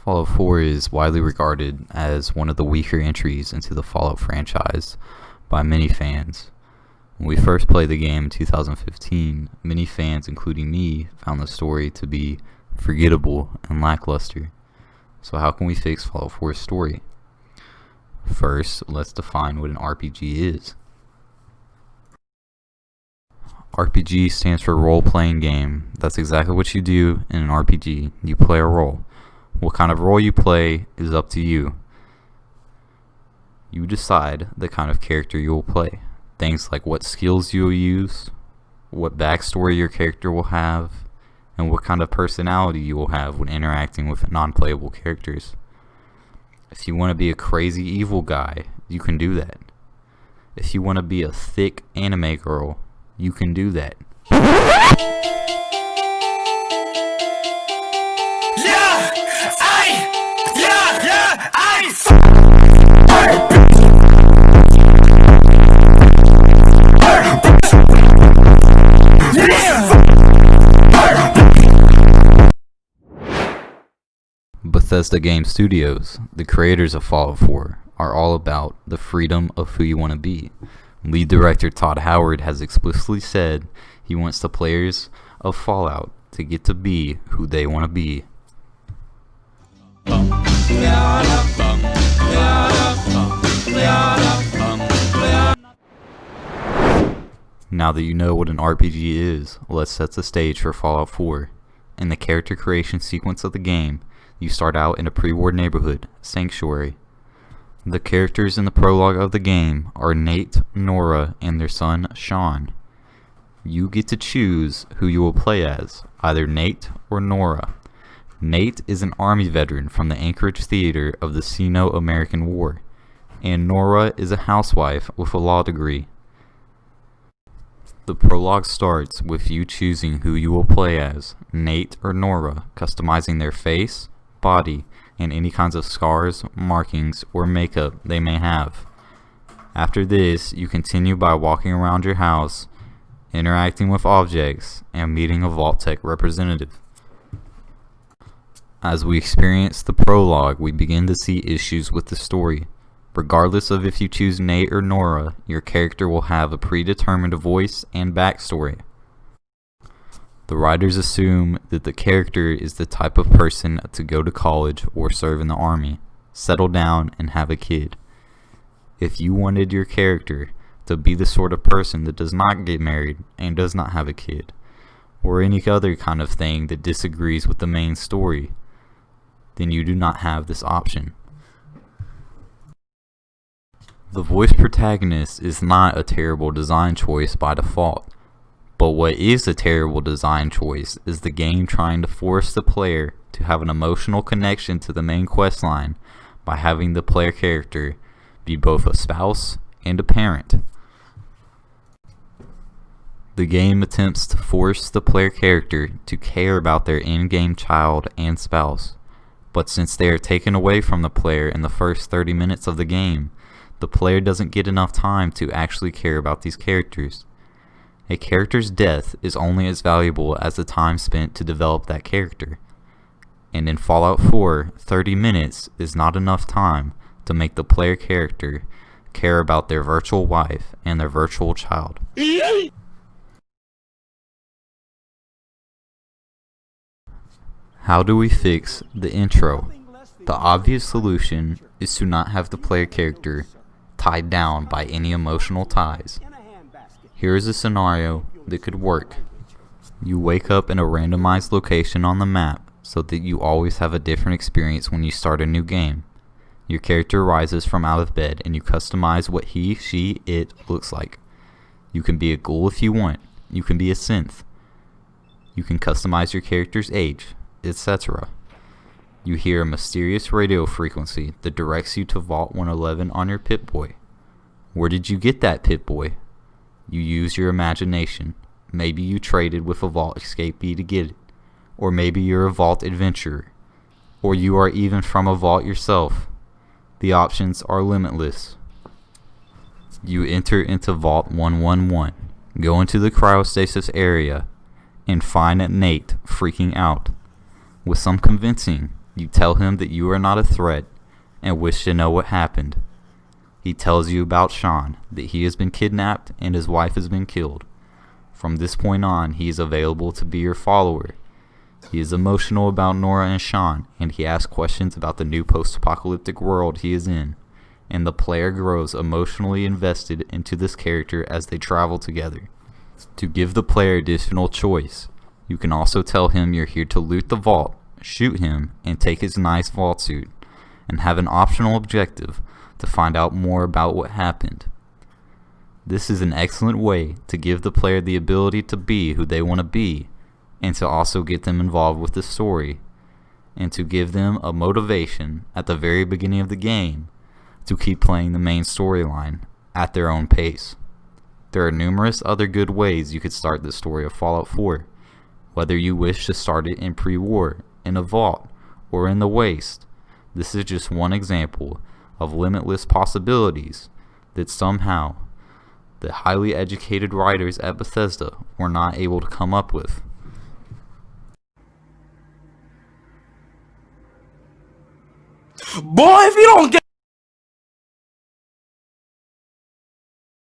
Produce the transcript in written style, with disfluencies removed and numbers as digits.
Fallout 4 is widely regarded as one of the weaker entries into the Fallout franchise by many fans. When we first played the game in 2015, many fans, including me, found the story to be forgettable and lackluster. So how can we fix Fallout 4's story? First, let's define what an RPG is. RPG stands for role-playing game. That's exactly what you do in an RPG. You play a role. What kind of role you play is up to you. You decide the kind of character you will play. Things like what skills you will use, what backstory your character will have, and what kind of personality you will have when interacting with non-playable characters. If you want to be a crazy evil guy, you can do that. If you want to be a thick anime girl, you can do that. Bethesda Game Studios, the creators of Fallout 4, are all about the freedom of who you want to be. Lead director Todd Howard has explicitly said he wants the players of Fallout to get to be who they want to be. Now that you know what an RPG is, let's set the stage for Fallout 4. In the character creation sequence of the game, you start out in a pre-war neighborhood, Sanctuary. The characters in the prologue of the game are Nate, Nora, and their son, Sean. You get to choose who you will play as, either Nate or Nora. Nate is an Army veteran from the Anchorage theater of the Sino-American War, and Nora is a housewife with a law degree. The prologue starts with you choosing who you will play as, Nate or Nora, customizing their face, body, and any kinds of scars, markings, or makeup they may have. After this, you continue by walking around your house, interacting with objects, and meeting a Vault-Tec representative. As we experience the prologue, we begin to see issues with the story. Regardless of if you choose Nate or Nora, your character will have a predetermined voice and backstory. The writers assume that the character is the type of person to go to college or serve in the army, settle down, and have a kid. If you wanted your character to be the sort of person that does not get married and does not have a kid, or any other kind of thing that disagrees with the main story, then you do not have this option. The voice protagonist is not a terrible design choice by default. But what is a terrible design choice is the game trying to force the player to have an emotional connection to the main questline by having the player character be both a spouse and a parent. The game attempts to force the player character to care about their in-game child and spouse, but since they are taken away from the player in the first 30 minutes of the game, the player doesn't get enough time to actually care about these characters. A character's death is only as valuable as the time spent to develop that character. And in Fallout 4, 30 minutes is not enough time to make the player character care about their virtual wife and their virtual child. How do we fix the intro? The obvious solution is to not have the player character tied down by any emotional ties. Here is a scenario that could work. You wake up in a randomized location on the map so that you always have a different experience when you start a new game. Your character rises from out of bed and you customize what he, she, it looks like. You can be a ghoul if you want. You can be a synth. You can customize your character's age, etc. You hear a mysterious radio frequency that directs you to Vault 111 on your Pip-Boy. Where did you get that Pip-Boy? You use your imagination. Maybe you traded with a Vault escapee to get it. Or maybe you're a Vault adventurer. Or you are even from a Vault yourself. The options are limitless. You enter into Vault 111, go into the cryostasis area, and find Nate freaking out. With some convincing, You tell him that you are not a threat and wish to know what happened. He tells you about Sean, that he has been kidnapped and his wife has been killed. From this point on, he is available to be your follower. He is emotional about Nora and Sean, and he asks questions about the new post-apocalyptic world he is in, and the player grows emotionally invested into this character as they travel together. To give the player additional choice, you can also tell him you're here to loot the vault, shoot him, and take his nice vault suit, and have an optional objective to find out more about what happened. This is an excellent way to give the player the ability to be who they want to be, and to also get them involved with the story, and to give them a motivation at the very beginning of the game to keep playing the main storyline at their own pace. There are numerous other good ways you could start the story of Fallout 4, whether you wish to start it in pre-war, in a vault, or in the waste. This is just one example of limitless possibilities that somehow the highly educated writers at Bethesda were not able to come up with. Boy, if you don't get